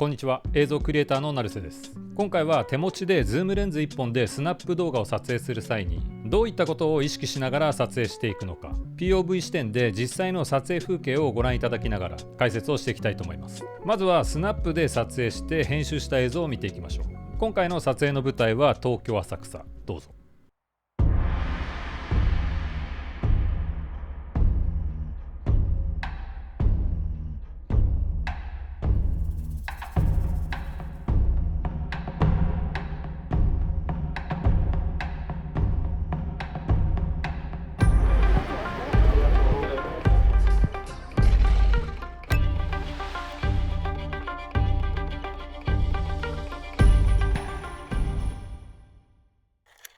こんにちは、映像クリエイターの成瀬です。今回は手持ちでズームレンズ1本でスナップ動画を撮影する際にどういったことを意識しながら撮影していくのか、 POV 視点で実際の撮影風景をご覧いただきながら解説をしていきたいと思います。まずはスナップで撮影して編集した映像を見ていきましょう。今回の撮影の舞台は東京浅草。どうぞ。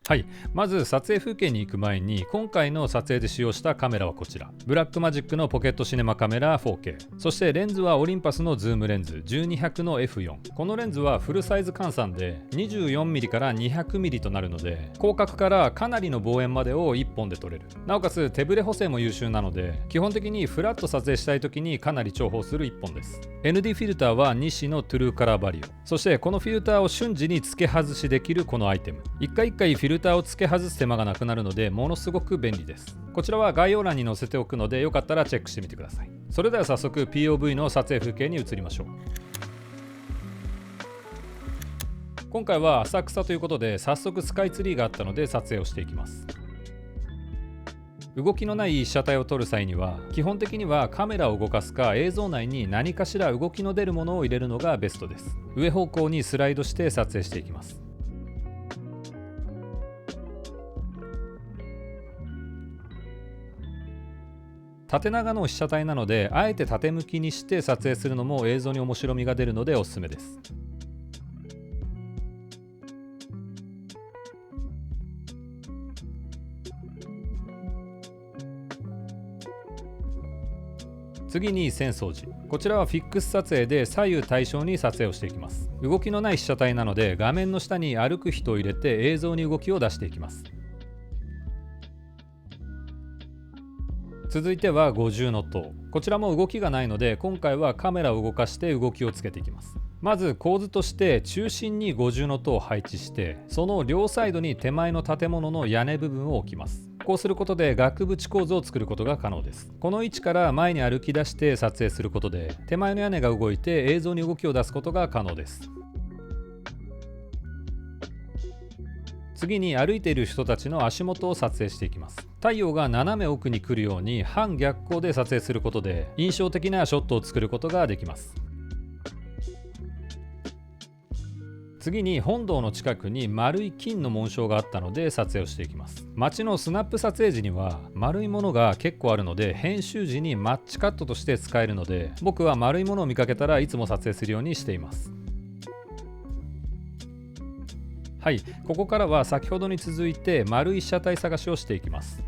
はい、まず撮影風景に行く前に今回の撮影で使用したカメラはこちら、ブラックマジックのポケットシネマカメラ 4K、 そしてレンズはオリンパスのズームレンズ 1200 の F4。 このレンズはフルサイズ換算で 24mm から 200mm となるので、広角からかなりの望遠までを1本で撮れる。なおかつ手ブレ補正も優秀なので、基本的にフラット撮影したい時にかなり重宝する1本です。 ND フィルターは西のトゥルーカラーバリオ、そしてこのフィルターを瞬時に付け外しできるこのアイテム、一回一回フィルターを付け外す手間がなくなるのでものすごく便利です。こちらは概要欄に載せておくのでよかったらチェックしてみてください。それでは早速 POV の撮影風景に移りましょう。今回は浅草ということで早速スカイツリーがあったので撮影をしていきます。動きのない被写体を撮る際には基本的にはカメラを動かすか映像内に何かしら動きの出るものを入れるのがベストです。上方向にスライドして撮影していきます。縦長の被写体なのであえて縦向きにして撮影するのも映像に面白みが出るのでおすすめです。次に浅草寺。こちらはフィックス撮影で左右対称に撮影をしていきます。動きのない被写体なので画面の下に歩く人を入れて映像に動きを出していきます。続いては五重塔。こちらも動きがないので今回はカメラを動かして動きをつけていきます。まず構図として中心に五重塔を配置して、その両サイドに手前の建物の屋根部分を置きます。こうすることで額縁構図を作ることが可能です。この位置から前に歩き出して撮影することで手前の屋根が動いて映像に動きを出すことが可能です。次に歩いている人たちの足元を撮影していきます。太陽が斜め奥に来るように反逆光で撮影することで印象的なショットを作ることができます。次に本堂の近くに丸い金の紋章があったので撮影をしていきます。街のスナップ撮影時には丸いものが結構あるので編集時にマッチカットとして使えるので、僕は丸いものを見かけたらいつも撮影するようにしています。はい、ここからは先ほどに続いて丸い被写体探しをしていきます。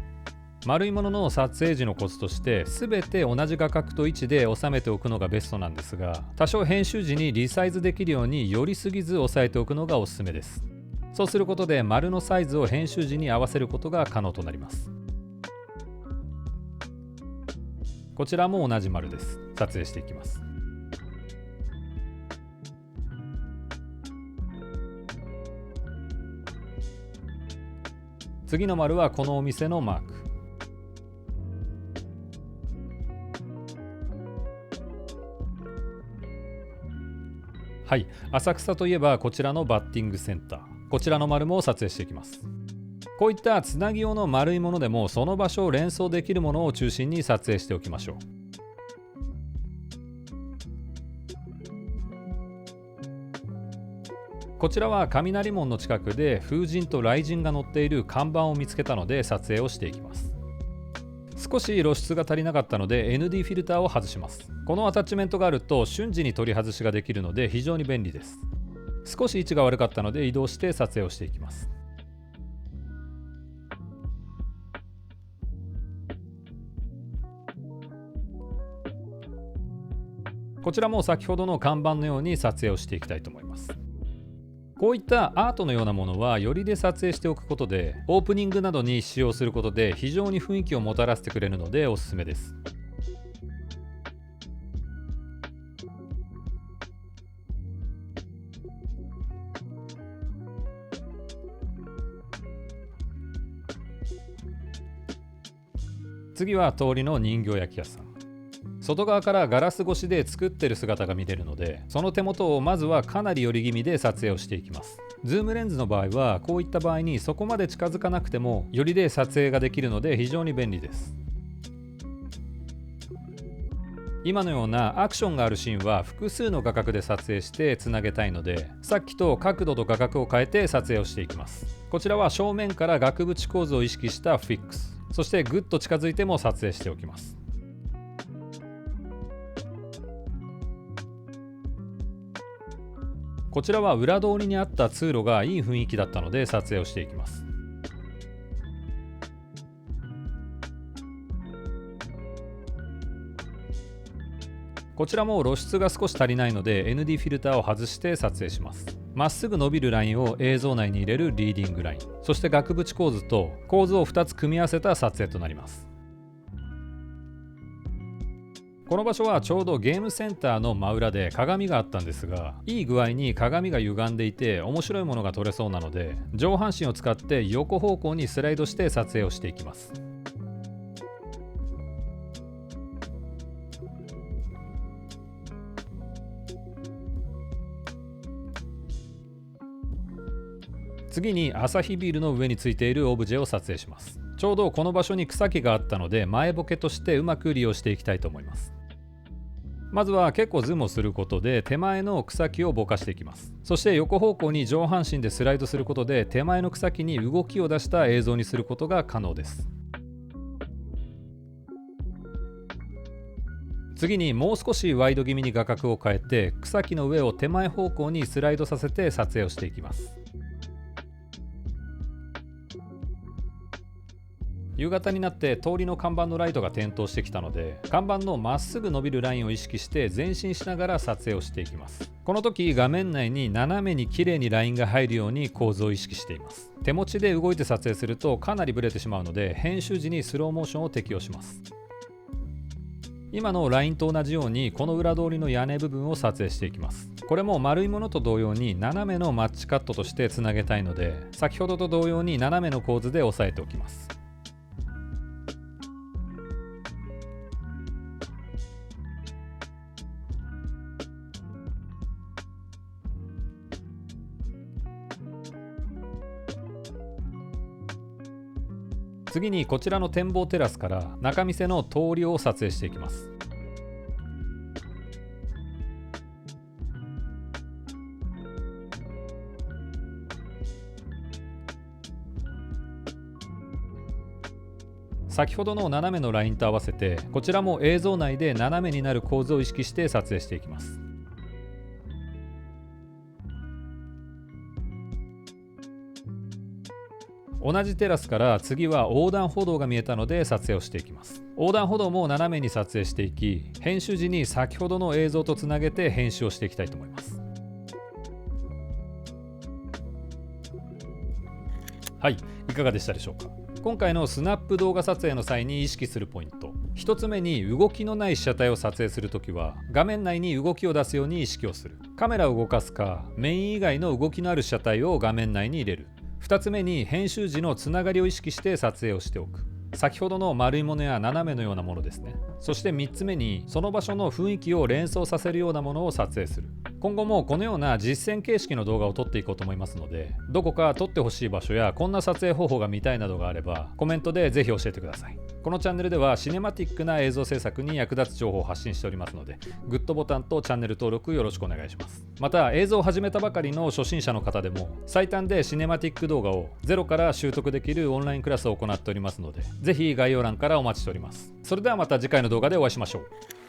丸いものの撮影時のコツとして全て同じ画角と位置で収めておくのがベストなんですが、多少編集時にリサイズできるように寄りすぎず押さえておくのがおすすめです。そうすることで丸のサイズを編集時に合わせることが可能となります。こちらも同じ丸です。撮影していきます。次の丸はこのお店のマーク。はい、浅草といえばこちらのバッティングセンター。こちらの丸も撮影していきます。こういったつなぎ用の丸いものでもその場所を連想できるものを中心に撮影しておきましょう。こちらは雷門の近くで風神と雷神が載っている看板を見つけたので撮影をしていきます。少し露出が足りなかったので ND フィルターを外します。このアタッチメントがあると瞬時に取り外しができるので非常に便利です。少し位置が悪かったので移動して撮影をしていきます。こちらも先ほどの看板のように撮影をしていきたいと思います。こういったアートのようなものはよりで撮影しておくことでオープニングなどに使用することで非常に雰囲気をもたらせてくれるのでおすすめです。次は通りの人形焼き屋さん。外側からガラス越しで作ってる姿が見れるので、その手元をまずはかなり寄り気味で撮影をしていきます。ズームレンズの場合はこういった場合にそこまで近づかなくても寄りで撮影ができるので非常に便利です。今のようなアクションがあるシーンは複数の画角で撮影してつなげたいので、さっきと角度と画角を変えて撮影をしていきます。こちらは正面から額縁構図を意識したフィックス、そしてぐっと近づいても撮影しておきます。こちらは裏通りにあった通路がいい雰囲気だったので撮影をしていきます。こちらも露出が少し足りないので ND フィルターを外して撮影します。まっすぐ伸びるラインを映像内に入れるリーディングライン、そして額縁構図と構図を2つ組み合わせた撮影となります。この場所はちょうどゲームセンターの真裏で鏡があったんですが、いい具合に鏡が歪んでいて面白いものが撮れそうなので、上半身を使って横方向にスライドして撮影をしていきます。次にアサヒビールの上についているオブジェを撮影します。ちょうどこの場所に草木があったので前ボケとしてうまく利用していきたいと思います。まずは結構ズームをすることで手前の草木をぼかしていきます。そして横方向に上半身でスライドすることで手前の草木に動きを出した映像にすることが可能です。次にもう少しワイド気味に画角を変えて草木の上を手前方向にスライドさせて撮影をしていきます。夕方になって通りの看板のライトが点灯してきたので、看板のまっすぐ伸びるラインを意識して前進しながら撮影をしていきます。この時画面内に斜めに綺麗にラインが入るように構図を意識しています。手持ちで動いて撮影するとかなりブレてしまうので、編集時にスローモーションを適用します。今のラインと同じようにこの裏通りの屋根部分を撮影していきます。これも丸いものと同様に斜めのマッチカットとしてつなげたいので、先ほどと同様に斜めの構図で押さえておきます。次にこちらの展望テラスから仲見世の通りを撮影していきます。先ほどの斜めのラインと合わせてこちらも映像内で斜めになる構図を意識して撮影していきます。同じテラスから次は横断歩道が見えたので撮影をしていきます。横断歩道も斜めに撮影していき、編集時に先ほどの映像とつなげて編集をしていきたいと思います。はい、いかがでしたでしょうか。今回のスナップ動画撮影の際に意識するポイント、1つ目に動きのない被写体を撮影するときは画面内に動きを出すように意識をする。カメラを動かすかメイン以外の動きのある被写体を画面内に入れる。2つ目に編集時のつながりを意識して撮影をしておく。先ほどの丸いものや斜めのようなものですね。そして3つ目にその場所の雰囲気を連想させるようなものを撮影する。今後もこのような実践形式の動画を撮っていこうと思いますので、どこか撮ってほしい場所やこんな撮影方法が見たいなどがあればコメントでぜひ教えてください。このチャンネルではシネマティックな映像制作に役立つ情報を発信しておりますので、グッドボタンとチャンネル登録よろしくお願いします。また映像を始めたばかりの初心者の方でも最短でシネマティック動画をゼロから習得できるオンラインクラスを行っておりますので、ぜひ概要欄からお待ちしております。それではまた次回の動画でお会いしましょう。